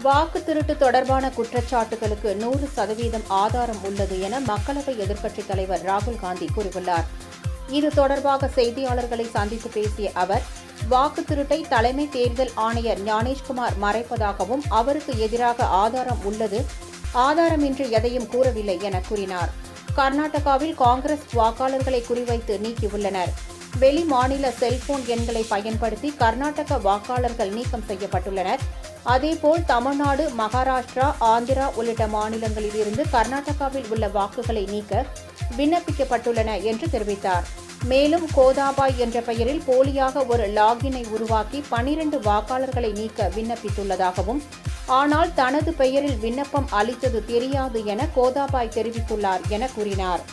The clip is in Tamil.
வாக்கு திருட்டு தொடர்பான குற்றச்சாட்டுகளுக்கு 100% ஆதாரம் உள்ளது என மக்களவை எதிர்க்கட்சித் தலைவர் ராகுல் காந்தி கூறியுள்ளார். இது தொடர்பாக செய்தியாளர்களை சந்தித்து பேசிய அவர், வாக்கு திருட்டை தலைமை தேர்தல் ஆணையர் ஞானேஷ்குமார் மறைப்பதாகவும் அவருக்கு எதிராக ஆதாரம் உள்ளது, ஆதாரமின்றி எதையும் கூறவில்லை என கூறினார். கர்நாடகாவில் காங்கிரஸ் வாக்காளர்களை குறிவைத்து நீக்கியுள்ளனர். வெளி மாநில செல்போன் எண்களை பயன்படுத்தி கர்நாடக வாக்காளர்கள் நீக்கம் செய்யப்பட்டுள்ளனர். அதேபோல் தமிழ்நாடு, மகாராஷ்டிரா, ஆந்திரா உள்ளிட்ட மாநிலங்களில் இருந்து கர்நாடகாவில் உள்ள வாக்குகளை நீக்க விண்ணப்பிக்கப்பட்டுள்ளன என்று தெரிவித்தார். மேலும் கோதாபாய் என்ற பெயரில் போலியாக ஒரு லாகினை உருவாக்கி 12 வாக்காளர்களை நீக்க விண்ணப்பித்துள்ளதாகவும், ஆனால் தனது பெயரில் விண்ணப்பம் அளித்தது தெரியாது என கோதாபாய் தெரிவித்துள்ளார் என கூறினார்.